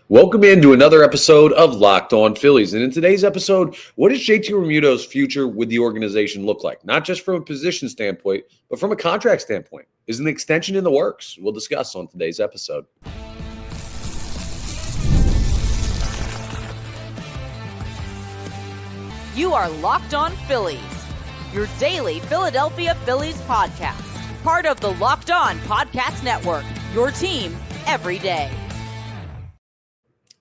Welcome into another episode of Locked On Phillies. And in today's episode, what does JT Realmuto's future with the organization look like? Not just from a position standpoint, but from a contract standpoint. Is an extension in the works? We'll discuss on today's episode. You are Locked On Phillies, your daily Philadelphia Phillies podcast. Part of the Locked On Podcast Network, your team every day.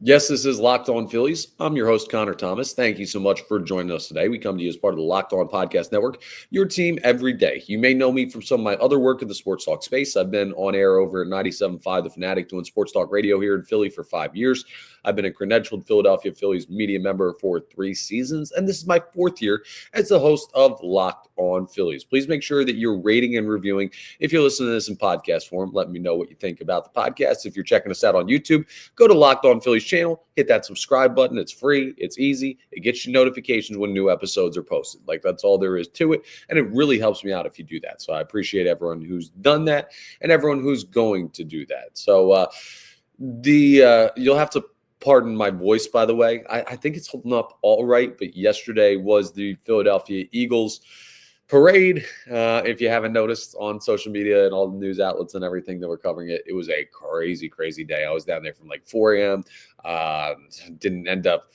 Yes, this is Locked On Phillies. I'm your host, Connor Thomas. Thank you so much for joining us today. We come to you as part of the Locked On Podcast Network, your team every day. You may know me from some of my other work in the sports talk space. I've been on air over at 97.5 The Fanatic doing sports talk radio here in Philly for 5 years. I've been a credentialed Philadelphia Phillies media member for 3 seasons, and this is my 4th year as the host of Locked On Phillies. Please make sure that you're rating and reviewing. If you're listening to this in podcast form, let me know what you think about the podcast. If you're checking us out on YouTube, go to Locked On Phillies channel, hit that subscribe button. It's free. It's easy. It gets you notifications when new episodes are posted. Like, that's all there is to it, and it really helps me out if you do that. So I appreciate everyone who's done that and everyone who's going to do that. So you'll have to pardon my voice, by the way. I think it's holding up all right, but yesterday was the Philadelphia Eagles parade. If you haven't noticed on social media and all the news outlets and everything that were covering it, it was a crazy, crazy day. I was down there from like 4 a.m. Didn't end up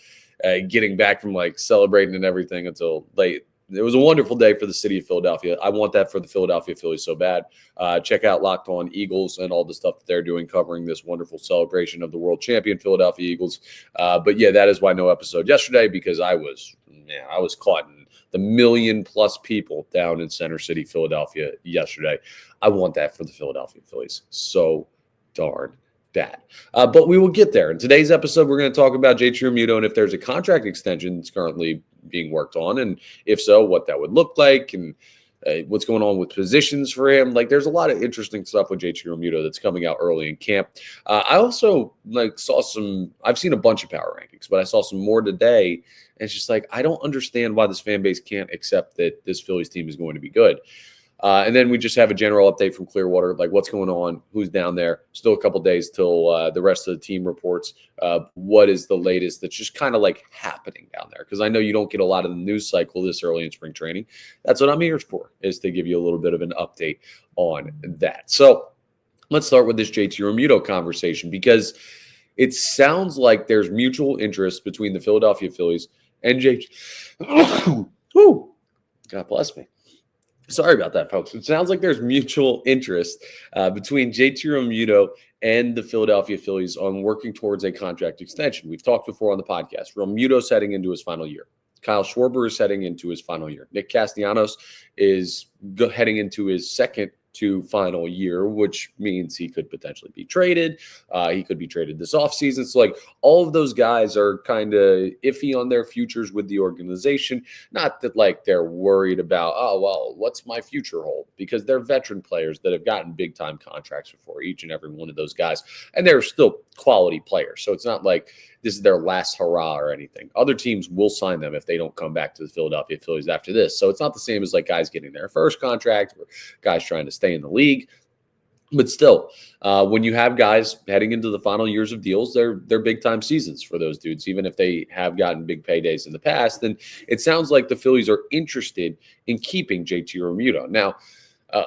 getting back from like celebrating and everything until late. It was a wonderful day for the city of Philadelphia. I want that for the Philadelphia Phillies so bad. Check out Locked On Eagles and all the stuff that they're doing covering this wonderful celebration of the world champion Philadelphia Eagles. But yeah, that is why no episode yesterday, because I was caught in the million-plus people down in Center City, Philadelphia yesterday. I want that for the Philadelphia Phillies so darn bad. But we will get there. In today's episode, we're going to talk about JT Realmuto and if there's a contract extension that's currently being worked on, and if so, what that would look like, and what's going on with positions for him. Like, there's a lot of interesting stuff with JT Realmuto that's coming out early in camp. I also I've seen a bunch of power rankings, but I saw some more today, and it's just like, I don't understand why this fan base can't accept that this Phillies team is going to be good. And then we just have a general update from Clearwater, like what's going on, who's down there. Still a couple days till the rest of the team reports what is the latest that's just kind of like happening down there. Because I know you don't get a lot of the news cycle this early in spring training. That's what I'm here for, is to give you a little bit of an update on that. So let's start with this JT Realmuto conversation, because it sounds like there's mutual interest between the Philadelphia Phillies and JT. God bless me. Sorry about that, folks. It sounds like there's mutual interest between JT Realmuto and the Philadelphia Phillies on working towards a contract extension. We've talked before on the podcast. Realmuto's heading into his final year. Kyle Schwarber is heading into his final year. Nick Castellanos is heading into his second to final year, which means he could potentially be traded. He could be traded this offseason. So, like, all of those guys are kind of iffy on their futures with the organization. Not that, like, they're worried about, oh, well, what's my future hold? Because they're veteran players that have gotten big-time contracts before, each and every one of those guys. And they're still quality players. So it's not like this is their last hurrah or anything. Other teams will sign them if they don't come back to the Philadelphia Phillies after this. So it's not the same as like guys getting their first contract or guys trying to stay in the league. But still, when you have guys heading into the final years of deals, they're big time seasons for those dudes, even if they have gotten big paydays in the past. And it sounds like the Phillies are interested in keeping JT Realmuto. Now,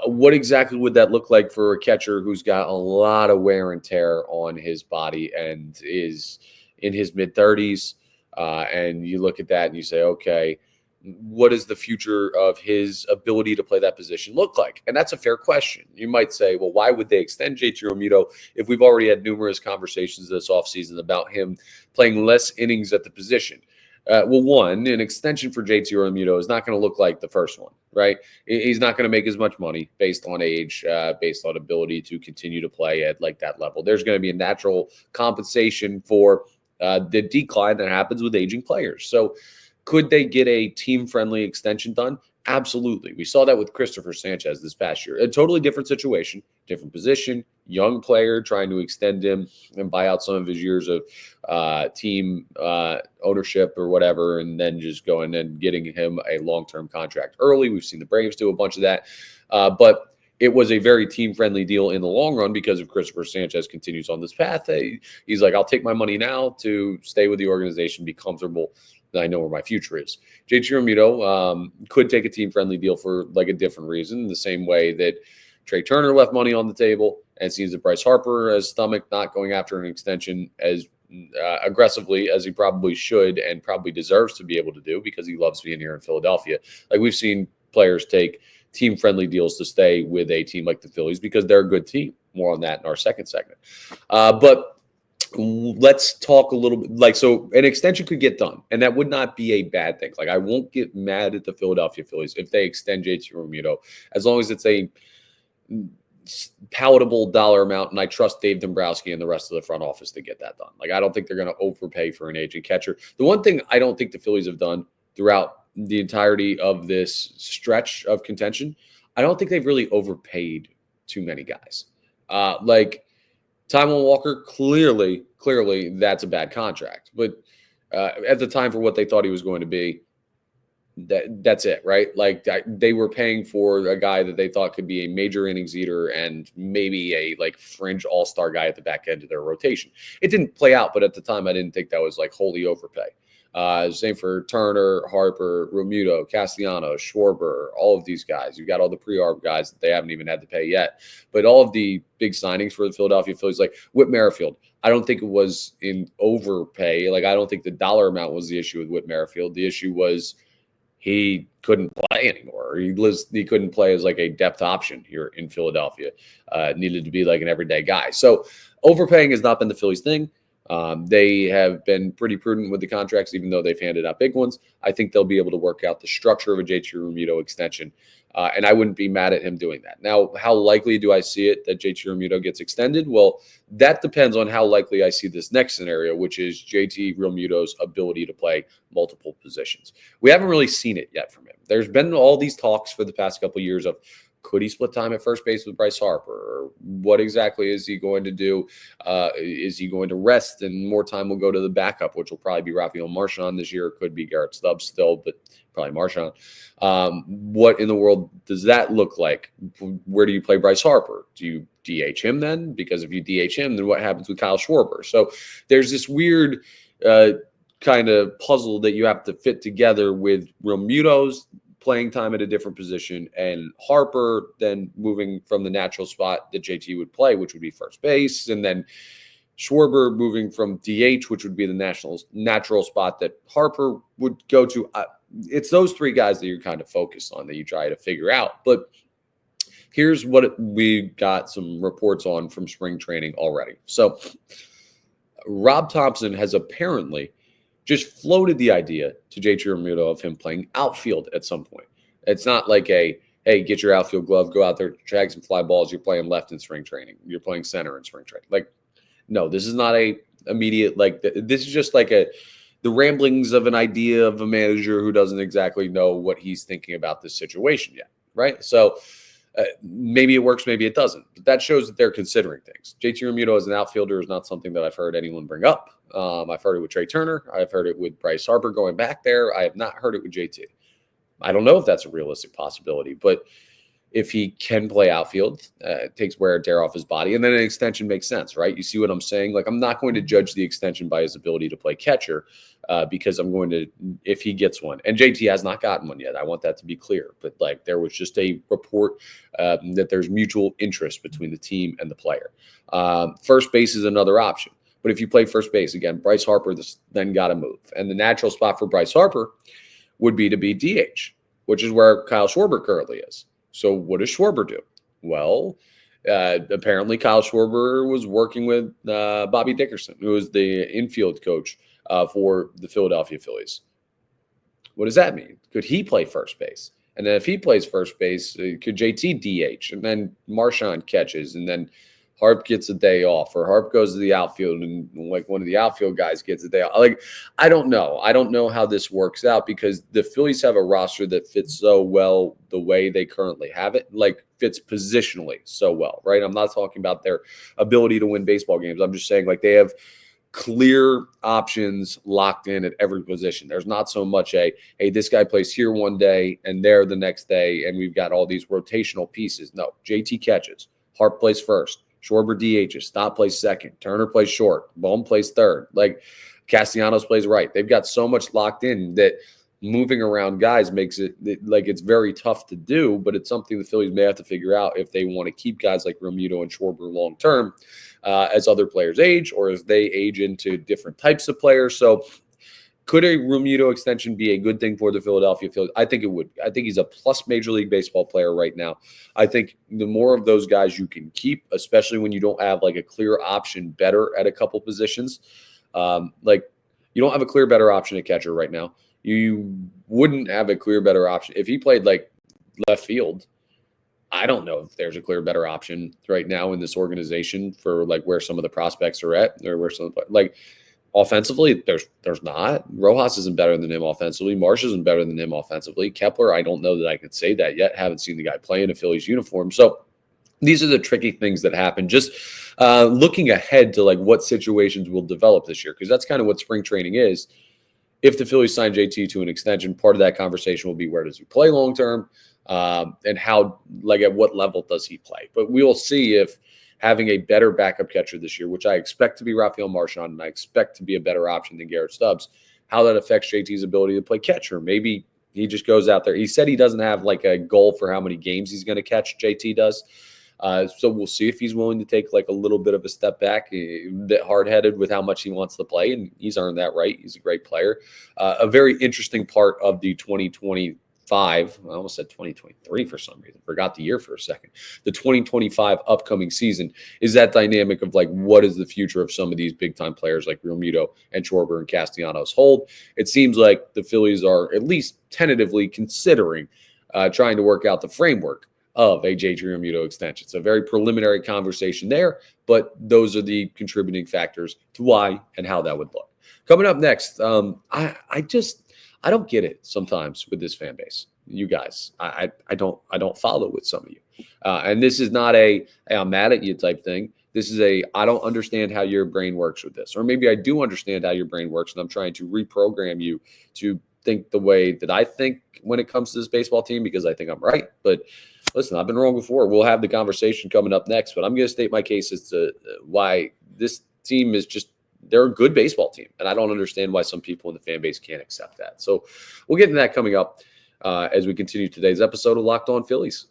what exactly would that look like for a catcher who's got a lot of wear and tear on his body and is in his mid-30s, and you look at that and you say, okay, what does the future of his ability to play that position look like? And that's a fair question. You might say, well, why would they extend JT Realmuto if we've already had numerous conversations this offseason about him playing less innings at the position? Well, one, an extension for JT Realmuto is not going to look like the first one, right? He's not going to make as much money based on age, based on ability to continue to play at like that level. There's going to be a natural compensation for the decline that happens with aging players. So could they get a team-friendly extension done? Absolutely. We saw that with Christopher Sanchez this past year. A totally different situation, different position, young player trying to extend him and buy out some of his years of team ownership or whatever, and then just going and getting him a long-term contract early. We've seen the Braves do a bunch of that. But it was a very team-friendly deal in the long run because if Christopher Sanchez continues on this path, he's like, I'll take my money now to stay with the organization, be comfortable, that I know where my future is. JT Realmuto could take a team-friendly deal for like a different reason, the same way that Trey Turner left money on the table and sees that Bryce Harper has stomach not going after an extension as aggressively as he probably should and probably deserves to be able to do because he loves being here in Philadelphia. Like we've seen players take team-friendly deals to stay with a team like the Phillies because they're a good team. More on that in our second segment. But let's talk a little bit so an extension could get done, and that would not be a bad thing. Like I won't get mad at the Philadelphia Phillies if they extend JT Realmuto as long as it's a palatable dollar amount, and I trust Dave Dombrowski and the rest of the front office to get that done. Like I don't think they're going to overpay for an aging catcher. The one thing I don't think the Phillies have done throughout the entirety of this stretch of contention, I don't think they've really overpaid too many guys. Like Taijuan Walker, clearly that's a bad contract. But at the time for what they thought he was going to be, that's it, right? Like they were paying for a guy that they thought could be a major innings eater and maybe a like fringe all-star guy at the back end of their rotation. It didn't play out, but at the time I didn't think that was like wholly overpay. Same for Turner, Harper, Realmuto, Castellanos, Schwarber, all of these guys. You've got all the pre-arb guys that they haven't even had to pay yet. But all of the big signings for the Philadelphia Phillies, like Whit Merrifield, I don't think it was in overpay. Like I don't think the dollar amount was the issue with Whit Merrifield. The issue was he couldn't play anymore. He couldn't play as like a depth option here in Philadelphia. Needed to be like an everyday guy. So overpaying has not been the Phillies' thing. They have been pretty prudent with the contracts, even though they've handed out big ones. I think they'll be able to work out the structure of a JT Realmuto extension, and I wouldn't be mad at him doing that. Now, how likely do I see it that JT Realmuto gets extended? Well, that depends on how likely I see this next scenario, which is JT Realmuto's ability to play multiple positions. We haven't really seen it yet from him. There's been all these talks for the past couple of years of, could he split time at first base with Bryce Harper? Or what exactly is he going to do? Is he going to rest and more time will go to the backup, which will probably be Rafael Marchand this year? It could be Garrett Stubbs still, but probably Marchand. What in the world does that look like? Where do you play Bryce Harper? Do you DH him then? Because if you DH him, then what happens with Kyle Schwarber? So there's this weird kind of puzzle that you have to fit together with Realmuto's playing time at a different position, and Harper then moving from the natural spot that JT would play, which would be first base, and then Schwarber moving from DH, which would be the natural spot that Harper would go to. It's those three guys that you're kind of focused on that you try to figure out. But here's what we got some reports on from spring training already. So Rob Thompson has apparently just floated the idea to JT Realmuto of him playing outfield at some point. It's not like hey, get your outfield glove, go out there, drag some fly balls. You're playing left in spring training. You're playing center in spring training. Like, no, this is not a immediate, like, this is just like the ramblings of an idea of a manager who doesn't exactly know what he's thinking about this situation yet, right? So maybe it works, maybe it doesn't. But that shows that they're considering things. JT Realmuto as an outfielder is not something that I've heard anyone bring up. I've heard it with Trey Turner. I've heard it with Bryce Harper going back there. I have not heard it with JT. I don't know if that's a realistic possibility, but if he can play outfield, it takes wear and tear off his body, and then an extension makes sense, right? You see what I'm saying? Like, I'm not going to judge the extension by his ability to play catcher because I'm going to, if he gets one, and JT has not gotten one yet. I want that to be clear, but like there was just a report that there's mutual interest between the team and the player. First base is another option. But if you play first base, again, Bryce Harper then got to move. And the natural spot for Bryce Harper would be to be DH, which is where Kyle Schwarber currently is. So what does Schwarber do? Well, apparently Kyle Schwarber was working with Bobby Dickerson, who is the infield coach for the Philadelphia Phillies. What does that mean? Could he play first base? And then if he plays first base, could JT DH? And then Marchand catches, and then Harp gets a day off, or Harp goes to the outfield and like one of the outfield guys gets a day off. Like, I don't know. I don't know how this works out because the Phillies have a roster that fits so well the way they currently have it, like fits positionally so well, right? I'm not talking about their ability to win baseball games. I'm just saying like they have clear options locked in at every position. There's not so much hey, this guy plays here one day and there the next day, and we've got all these rotational pieces. No, JT catches, Hart plays first, Schwarber DHs, Stott plays second, Turner plays short, Bohm plays third. Like Castellanos plays right. They've got so much locked in that moving around guys makes it like it's very tough to do, but it's something the Phillies may have to figure out if they want to keep guys like Realmuto and Schwarber long term. As other players age or as they age into different types of players. So could a Realmuto extension be a good thing for the Philadelphia Phillies? I think it would. I think he's a plus Major League Baseball player right now. I think the more of those guys you can keep, especially when you don't have like a clear option better at a couple positions. Like you don't have a clear better option at catcher right now. You wouldn't have a clear better option. If he played like left field, I don't know if there's a clear better option right now in this organization for like where some of the prospects are at or where some like offensively, there's not. Rojas isn't better than him offensively. Marsh isn't better than him offensively. Kepler, I don't know that I could say that yet. Haven't seen the guy play in a Phillies uniform. So these are the tricky things that happen. Just looking ahead to like what situations will develop this year, because that's kind of what spring training is. If the Phillies sign JT to an extension, part of that conversation will be where does he play long term? And how, like, at what level does he play? But we will see if having a better backup catcher this year, which I expect to be Rafael Marchand, and I expect to be a better option than Garrett Stubbs, how that affects JT's ability to play catcher. Maybe he just goes out there. He said he doesn't have like a goal for how many games he's going to catch. JT does. So we'll see if he's willing to take like a little bit of a step back, a bit hard-headed with how much he wants to play, and he's earned that right. He's a great player. A very interesting part of the 2025, I almost said 2023 for some reason, forgot the year for a second. The 2025 upcoming season is that dynamic of like, what is the future of some of these big-time players like Realmuto and Schwarber and Castellanos hold? It seems like the Phillies are at least tentatively considering trying to work out the framework of a JT Realmuto extension. It's a very preliminary conversation there, but those are the contributing factors to why and how that would look. Coming up next, I don't get it sometimes with this fan base. You guys, I don't follow with some of you. And this is not a hey, I'm mad at you type thing. This is I don't understand how your brain works with this. Or maybe I do understand how your brain works, and I'm trying to reprogram you to think the way that I think when it comes to this baseball team, because I think I'm right. But listen, I've been wrong before. We'll have the conversation coming up next, but I'm going to state my case as to why this team is just, they're a good baseball team. And I don't understand why some people in the fan base can't accept that. So we'll get into that coming up as we continue today's episode of Locked On Phillies.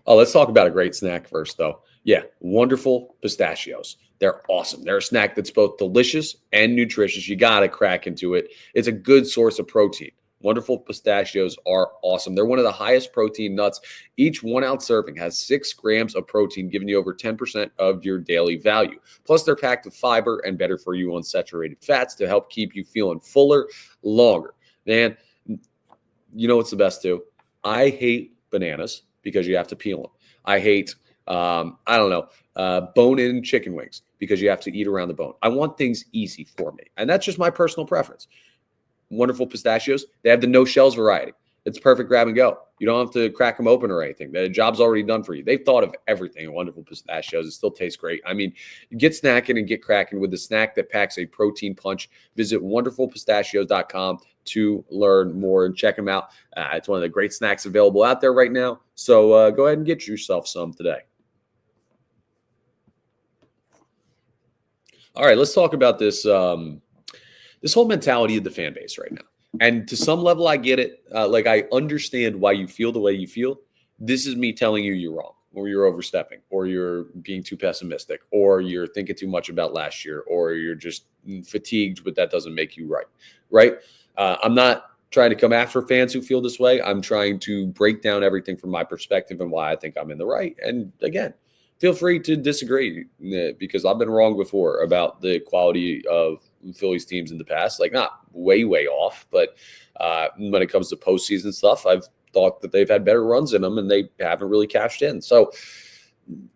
Oh, let's talk about a great snack first, though. Yeah, wonderful pistachios. They're awesome. They're a snack that's both delicious and nutritious. You got to crack into it. It's a good source of protein. Wonderful pistachios are awesome. They're one of the highest protein nuts. Each 1 ounce serving has 6 grams of protein, giving you over 10% of your daily value. Plus, they're packed with fiber and better for you unsaturated fats to help keep you feeling fuller longer. Man, you know what's the best too? I hate bananas because you have to peel them. I hate, bone-in chicken wings because you have to eat around the bone. I want things easy for me, and that's just my personal preference. Wonderful pistachios. They have the no shells variety. It's perfect grab and go. You don't have to crack them open or anything. The job's already done for you. They've thought of everything in Wonderful Pistachios. It still tastes great. I mean, get snacking and get cracking with the snack that packs a protein punch. Visit wonderfulpistachios.com to learn more and check them out. It's one of the great snacks available out there right now. So go ahead and get yourself some today. All right, let's talk about this this whole mentality of the fan base right now. And to some level, I get it. I understand why you feel the way you feel. This is me telling you you're wrong, or you're overstepping, or you're being too pessimistic, or you're thinking too much about last year, or you're just fatigued, but that doesn't make you right, right? I'm not trying to come after fans who feel this way. I'm trying to break down everything from my perspective and why I think I'm in the right. And again, feel free to disagree because I've been wrong before about the quality of Phillies teams in the past. Like, not way off, but when it comes to postseason stuff, I've thought that they've had better runs in them and they haven't really cashed in. So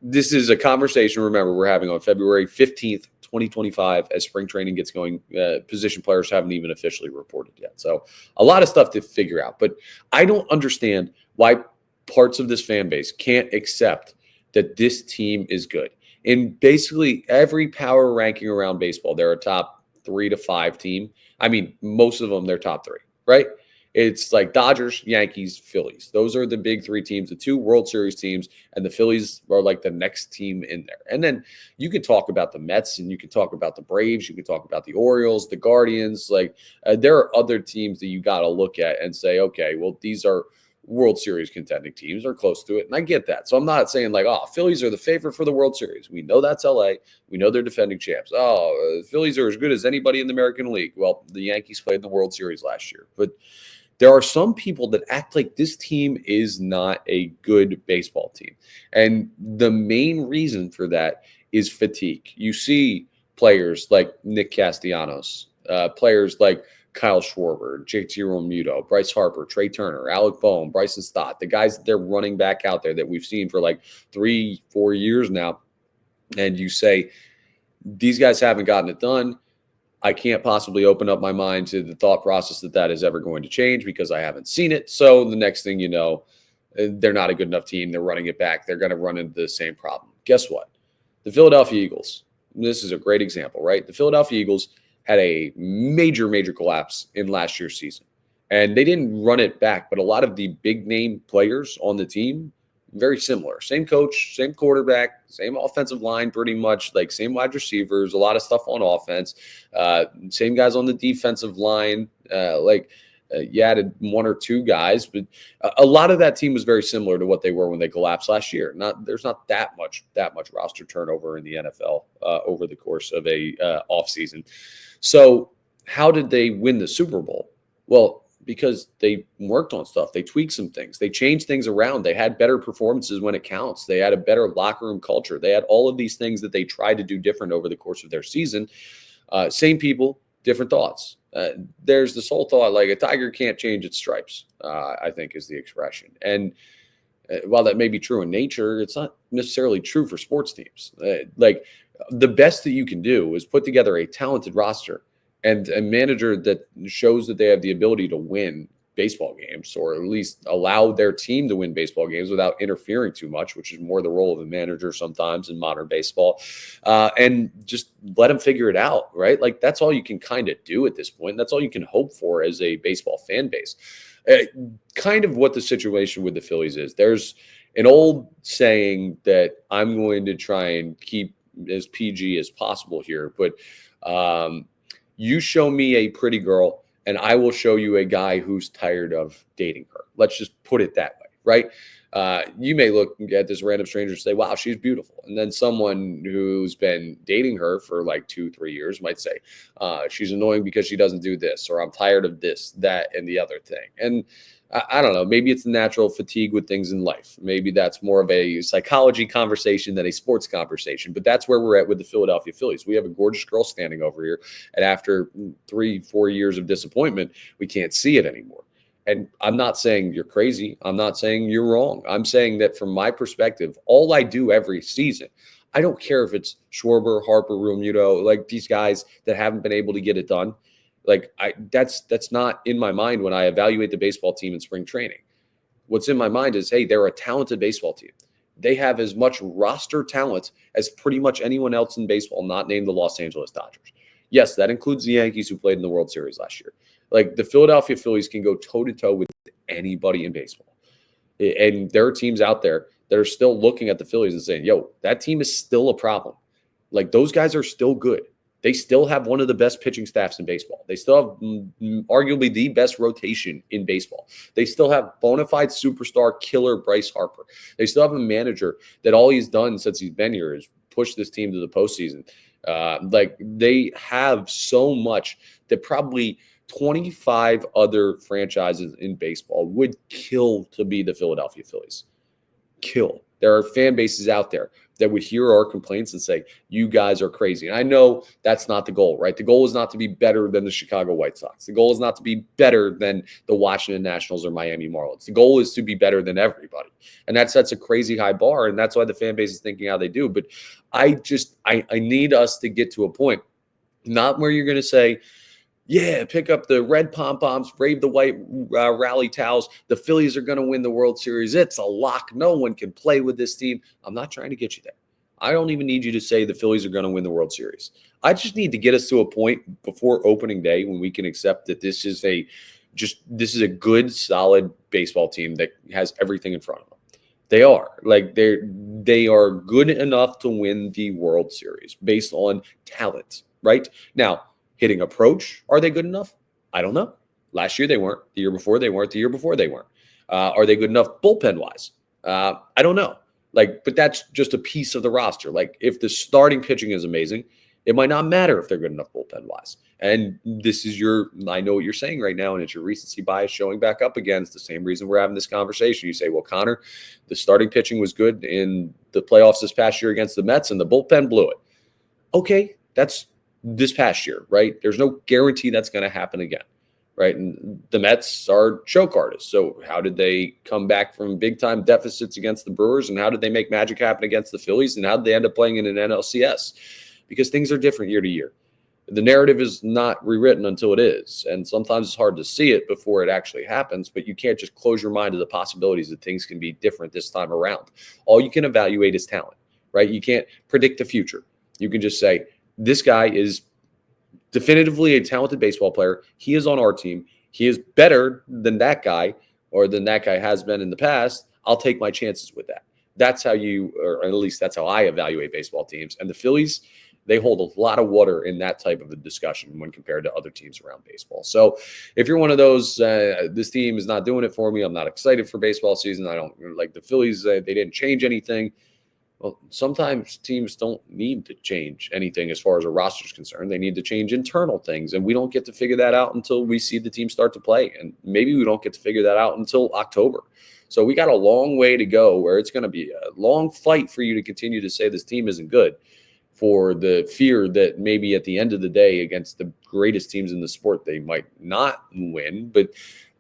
this is a conversation, remember, we're having on February 15th, 2025, as spring training gets going. Position players haven't even officially reported yet. So a lot of stuff to figure out. But I don't understand why parts of this fan base can't accept that this team is good. In basically every power ranking around baseball, they're a top 3 to 5 team. I mean, most of them, they're top 3, right? It's like Dodgers, Yankees, Phillies. Those are the big 3 teams, the 2 World Series teams, and the Phillies are like the next team in there. And then you could talk about the Mets, and you could talk about the Braves, you could talk about the Orioles, the Guardians. Like there are other teams that you got to look at and say, okay, well, these are World Series contending teams, are close to it. And I get that. So I'm not saying like, oh, Phillies are the favorite for the World Series. We know that's LA. We know they're defending champs. Oh, Phillies are as good as anybody in the American League. Well, the Yankees played the World Series last year. But there are some people that act like this team is not a good baseball team. And the main reason for that is fatigue. You see players like Nick Castellanos, players like Kyle Schwarber, JT Realmuto, Bryce Harper, Trey Turner, Alec Boehm, Bryson Stott, the guys that they're running back out there that we've seen for like 3-4 years now. And you say, these guys haven't gotten it done. I can't possibly open up my mind to the thought process that is ever going to change because I haven't seen it. So the next thing you know, they're not a good enough team. They're running it back. They're going to run into the same problem. Guess what? The Philadelphia Eagles, this is a great example, right? The Philadelphia Eagles had a major, major collapse in last year's season. And they didn't run it back, but a lot of the big name players on the team, very similar. Same coach, same quarterback, same offensive line, pretty much, like same wide receivers, a lot of stuff on offense, same guys on the defensive line. You added 1 or 2 guys, but a lot of that team was very similar to what they were when they collapsed last year. There's not that much roster turnover in the NFL over the course of a offseason. So how did they win the Super Bowl? Well, because they worked on stuff. They tweaked some things. They changed things around. They had better performances when it counts. They had a better locker room culture. They had all of these things that they tried to do different over the course of their season. Same people, different thoughts. There's this whole thought like a tiger can't change its stripes, I think is the expression. And while that may be true in nature, it's not necessarily true for sports teams. Like the best that you can do is put together a talented roster and a manager that shows that they have the ability to win baseball games, or at least allow their team to win baseball games without interfering too much, which is more the role of a manager sometimes in modern baseball, and just let them figure it out, right? Like that's all you can kind of do at this point. That's all you can hope for as a baseball fan base. Kind of what the situation with the Phillies is. There's an old saying that I'm going to try and keep as PG as possible here, but you show me a pretty girl and I will show you a guy who's tired of dating her. Let's just put it that way, right? You may look at this random stranger and say, wow, she's beautiful. And then someone who's been dating her for like 2-3 years might say, she's annoying because she doesn't do this, or I'm tired of this, that, and the other thing. And I don't know, maybe it's natural fatigue with things in life. Maybe that's more of a psychology conversation than a sports conversation, but that's where we're at with the Philadelphia Phillies. We have a gorgeous girl standing over here, and after 3-4 years of disappointment, we can't see it anymore. And I'm not saying you're crazy. I'm not saying you're wrong. I'm saying that from my perspective, all I do every season, I don't care if it's Schwarber, Harper, Realmuto, like these guys that haven't been able to get it done. Like that's not in my mind when I evaluate the baseball team in spring training. What's in my mind is, hey, they're a talented baseball team. They have as much roster talent as pretty much anyone else in baseball, not named the Los Angeles Dodgers. Yes, that includes the Yankees who played in the World Series last year. Like the Philadelphia Phillies can go toe-to-toe with anybody in baseball. And there are teams out there that are still looking at the Phillies and saying, yo, that team is still a problem. Like those guys are still good. They still have one of the best pitching staffs in baseball. They still have arguably the best rotation in baseball. They still have bona fide superstar killer Bryce Harper. They still have a manager that all he's done since he's been here is push this team to the postseason. Like they have so much that probably 25 other franchises in baseball would kill to be the Philadelphia Phillies. Kill. There are fan bases out there that would hear our complaints and say, you guys are crazy. And I know that's not the goal, right? The goal is not to be better than the Chicago White Sox. The goal is not to be better than the Washington Nationals or Miami Marlins. The goal is to be better than everybody. And that sets a crazy high bar. And that's why the fan base is thinking how they do. But I need us to get to a point, not where you're going to say, yeah, pick up the red pom-poms, brave the white rally towels. The Phillies are going to win the World Series. It's a lock. No one can play with this team. I'm not trying to get you there. I don't even need you to say the Phillies are going to win the World Series. I just need to get us to a point before opening day when we can accept that this is a good, solid baseball team that has everything in front of them. They are they are good enough to win the World Series based on talent, right? Now, hitting approach, are they good enough? I don't know. Last year they weren't. The year before they weren't. The year before they weren't. Are they good enough bullpen wise? I don't know. But that's just a piece of the roster. Like, if the starting pitching is amazing, it might not matter if they're good enough bullpen wise. And I know what you're saying right now, and it's your recency bias showing back up again. It's the same reason we're having this conversation. You say, well, Connor, the starting pitching was good in the playoffs this past year against the Mets, and the bullpen blew it. Okay, that's this past year, right? There's no guarantee that's going to happen again, right? And the Mets are choke artists. So how did they come back from big-time deficits against the Brewers, and how did they make magic happen against the Phillies, and how did they end up playing in an NLCS? Because things are different year to year. The narrative is not rewritten until it is. And sometimes it's hard to see it before it actually happens, but you can't just close your mind to the possibilities that things can be different this time around. All you can evaluate is talent, right? You can't predict the future. You can just say, this guy is definitively a talented baseball player. He is on our team. He is better than that guy, or than that guy has been in the past. I'll take my chances with that. That's how or at least that's how I evaluate baseball teams. And the Phillies, they hold a lot of water in that type of a discussion when compared to other teams around baseball. So if you're one of those, this team is not doing it for me, I'm not excited for baseball season, I don't like the Phillies, they didn't change anything. Well, sometimes teams don't need to change anything as far as a roster is concerned. They need to change internal things, and we don't get to figure that out until we see the team start to play. And maybe we don't get to figure that out until October. So we got a long way to go, where it's going to be a long fight for you to continue to say this team isn't good, for the fear that maybe at the end of the day against the greatest teams in the sport, they might not win, but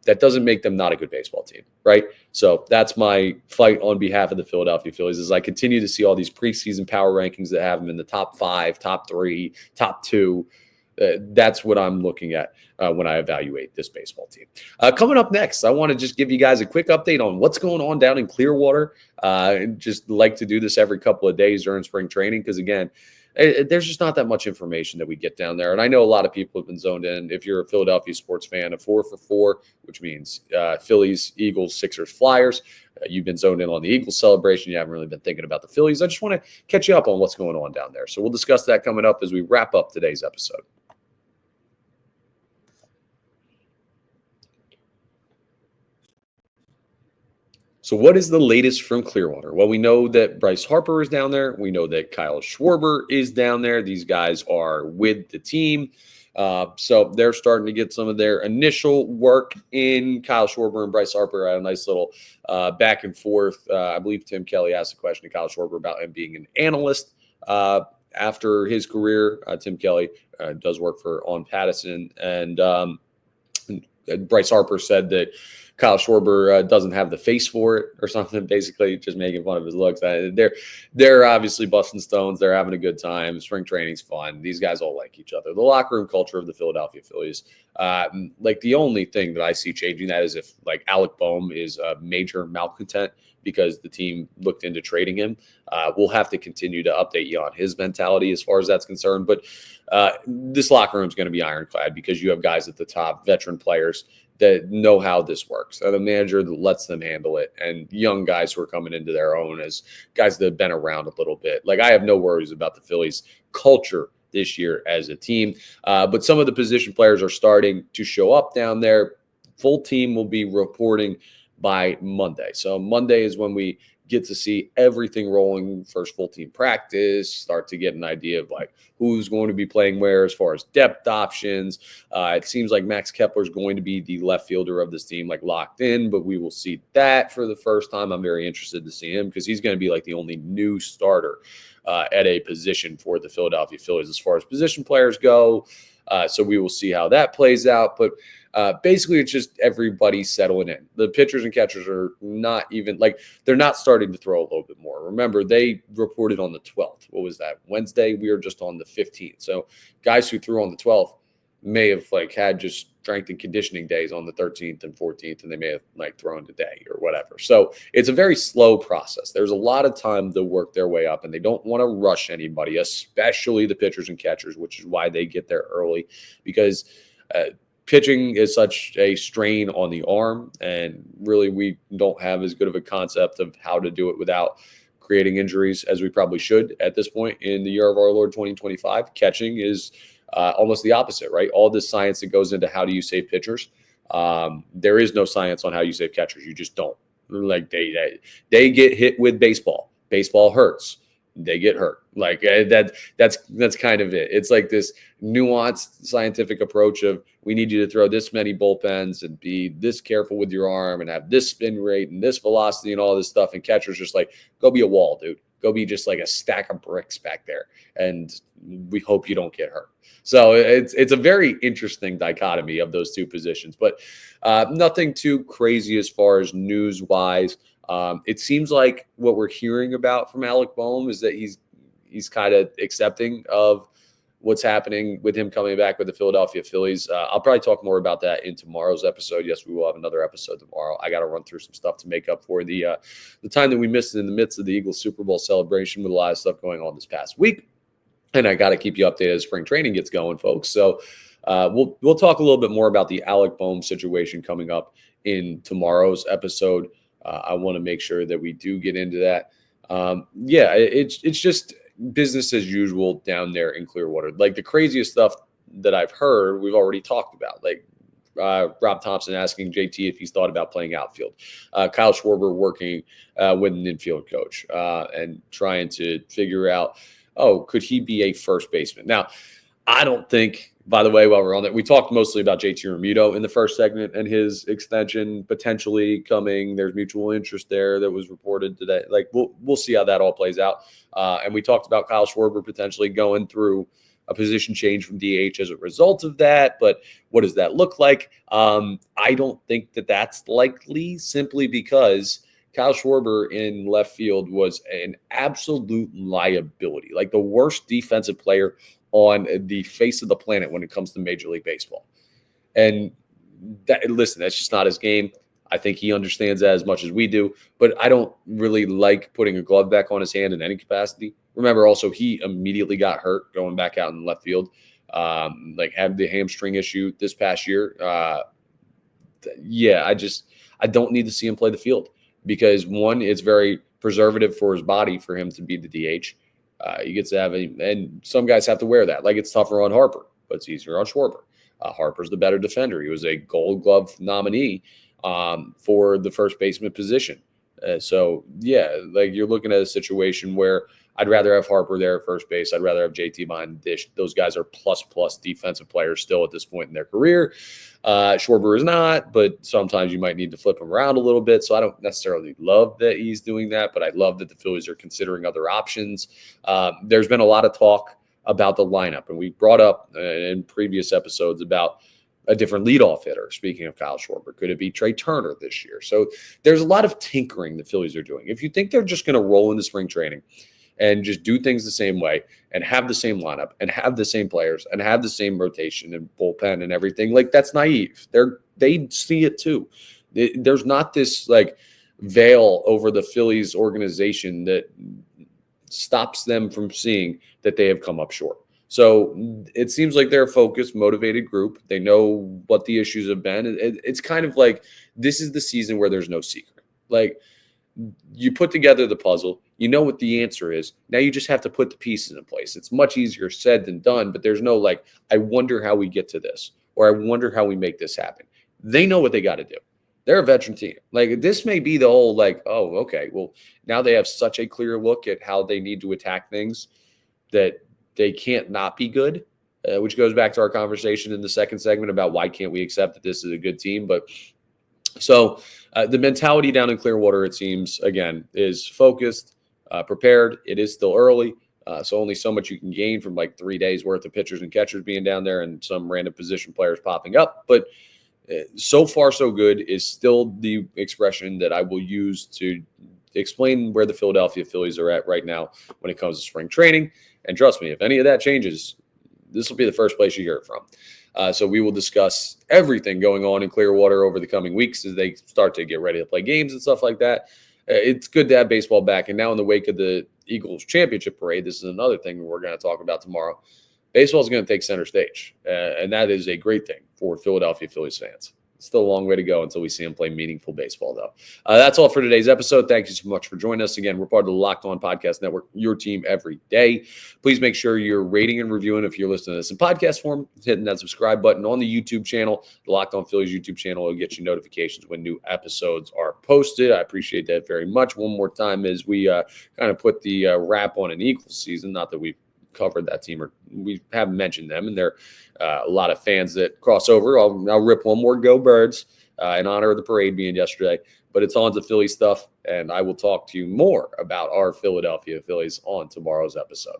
that doesn't make them not a good baseball team, right? So that's my fight on behalf of the Philadelphia Phillies, as I continue to see all these preseason power rankings that have them in the top 5, top 3, top 2. That's what I'm looking at when I evaluate this baseball team. Coming up next, I want to just give you guys a quick update on what's going on down in Clearwater. Just like to do this every couple of days during spring training, because, again, there's just not that much information that we get down there. And I know a lot of people have been zoned in. If you're a Philadelphia sports fan, a 4 for 4, which means Phillies, Eagles, Sixers, Flyers. You've been zoned in on the Eagles celebration. You haven't really been thinking about the Phillies. I just want to catch you up on what's going on down there. So we'll discuss that coming up as we wrap up today's episode. So what is the latest from Clearwater? Well, we know that Bryce Harper is down there. We know that Kyle Schwarber is down there. These guys are with the team. So they're starting to get some of their initial work in. Kyle Schwarber and Bryce Harper had a nice little back and forth. I believe Tim Kelly asked a question to Kyle Schwarber about him being an analyst after his career. Tim Kelly does work for On Pattison, and Bryce Harper said that Kyle Schwarber doesn't have the face for it or something, basically just making fun of his looks. They're obviously busting stones. They're having a good time. Spring training's fun. These guys all like each other. The locker room culture of the Philadelphia Phillies, the only thing that I see changing that is if, like, Alec Boehm is a major malcontent because the team looked into trading him. We'll have to continue to update you on his mentality as far as that's concerned. But this locker room is going to be ironclad because you have guys at the top, veteran players that know how this works, and a manager that lets them handle it, and young guys who are coming into their own as guys that have been around a little bit. Like, I have no worries about the Phillies culture this year as a team, but some of the position players are starting to show up down there. Full team will be reporting by Monday. So Monday is when we get to see everything rolling, first full team practice, start to get an idea of like who's going to be playing where as far as depth options. It seems like Max Kepler is going to be the left fielder of this team, like locked in, but we will see that for the first time. I'm very interested to see him because he's going to be like the only new starter at a position for the Philadelphia Phillies as far as position players go. So we will see how that plays out. But basically, it's just everybody settling in. The pitchers and catchers are not even they're not starting to throw a little bit more. Remember, they reported on the 12th. What was that? Wednesday? We were just on the 15th. So guys who threw on the 12th, may have like had just strength and conditioning days on the 13th and 14th, and they may have like thrown today or whatever. So it's a very slow process. There's a lot of time to work their way up, and they don't want to rush anybody, especially the pitchers and catchers, which is why they get there early, because pitching is such a strain on the arm, and really we don't have as good of a concept of how to do it without creating injuries as we probably should at this point in the year of our Lord 2025. Catching is almost the opposite, right? All this science that goes into how do you save pitchers. There is no science on how you save catchers. You just don't. Like they get hit with baseball. Baseball hurts. They get hurt. Like that's kind of it. It's like this nuanced scientific approach of we need you to throw this many bullpens and be this careful with your arm and have this spin rate and this velocity and all this stuff. And catchers just like, go be a wall, dude. Go be just like a stack of bricks back there. And we hope you don't get hurt. So it's a very interesting dichotomy of those two positions, but nothing too crazy as far as news wise. It seems like what we're hearing about from Alec Boehm is that he's kind of accepting of what's happening with him coming back with the Philadelphia Phillies. I'll probably talk more about that in tomorrow's episode. Yes, we will have another episode tomorrow. I got to run through some stuff to make up for the time that we missed in the midst of the Eagles Super Bowl celebration with a lot of stuff going on this past week. And I got to keep you updated as spring training gets going, folks. So we'll talk a little bit more about the Alec Boehm situation coming up in tomorrow's episode. I want to make sure that we do get into that. It's just business as usual down there in Clearwater. Like the craziest stuff that I've heard, we've already talked about. Like Rob Thompson asking JT if he's thought about playing outfield. Kyle Schwarber working with an infield coach and trying to figure out, could he be a first baseman? Now, I don't think, by the way, while we're on that, we talked mostly about JT Realmuto in the first segment and his extension potentially coming. There's mutual interest there that was reported today. Like we'll see how that all plays out. And we talked about Kyle Schwarber potentially going through a position change from DH as a result of that. But what does that look like? I don't think that that's likely, simply because Kyle Schwarber in left field was an absolute liability, like the worst defensive player on the face of the planet when it comes to Major League Baseball. And that's just not his game. I think he understands that as much as we do, but I don't really like putting a glove back on his hand in any capacity. Remember, also, he immediately got hurt going back out in left field, had the hamstring issue this past year. I don't need to see him play the field because, one, it's very preservative for his body for him to be the DH. He gets to have and some guys have to wear that. Like it's tougher on Harper, but it's easier on Schwarber. Harper's the better defender. He was a Gold Glove nominee for the first baseman position. You're looking at a situation where I'd rather have Harper there at first base. I'd rather have JT behind the dish. Those guys are plus defensive players still at this point in their career. Schwarber is not, but sometimes you might need to flip him around a little bit. So I don't necessarily love that he's doing that, but I love that the Phillies are considering other options. There's been a lot of talk about the lineup, and we brought up in previous episodes about a different leadoff hitter. Speaking of Kyle Schwarber, could it be Trey Turner this year? So there's a lot of tinkering the Phillies are doing. If you think they're just going to roll into spring training and just do things the same way and have the same lineup and have the same players and have the same rotation and bullpen and everything, like that's naive. They see it too. There's not this like veil over the Phillies organization that stops them from seeing that they have come up short. So it seems like they're a focused, motivated group. They know what the issues have been. It's kind of like this is the season where there's no secret. Like you put together the puzzle, you know what the answer is. Now you just have to put the pieces in place. It's much easier said than done, but there's no like, I wonder how we get to this, or I wonder how we make this happen. They know what they got to do. They're a veteran team. Like this may be the whole like, oh, okay, well, now they have such a clear look at how they need to attack things that they can't not be good, which goes back to our conversation in the second segment about why can't we accept that this is a good team. But so the mentality down in Clearwater, it seems, again, is focused, prepared. It is still early, so only so much you can gain from like 3 days worth of pitchers and catchers being down there and some random position players popping up. But so far so good is still the expression that I will use to explain where the Philadelphia Phillies are at right now when it comes to spring training. And trust me, if any of that changes, this will be the first place you hear it from. So we will discuss everything going on in Clearwater over the coming weeks as they start to get ready to play games and stuff like that. It's good to have baseball back. And now in the wake of the Eagles championship parade, this is another thing we're going to talk about tomorrow. Baseball is going to take center stage, and that is a great thing for Philadelphia Phillies fans. Still a long way to go until we see them play meaningful baseball, though. That's all for today's episode. Thank you so much for joining us. Again, we're part of the Locked On Podcast Network, your team every day. Please make sure you're rating and reviewing if you're listening to this in podcast form, hitting that subscribe button on the YouTube channel, the Locked On Phillies YouTube channel. Will get you notifications when new episodes are posted. I appreciate that very much. One more time as we kind of put the wrap on an Eagles season. Not that we've covered that team or we haven't mentioned them, and there are a lot of fans that cross over. I'll rip one more Go Birds in honor of the parade being yesterday, but it's on to Philly stuff, and I will talk to you more about our Philadelphia Phillies on tomorrow's episode.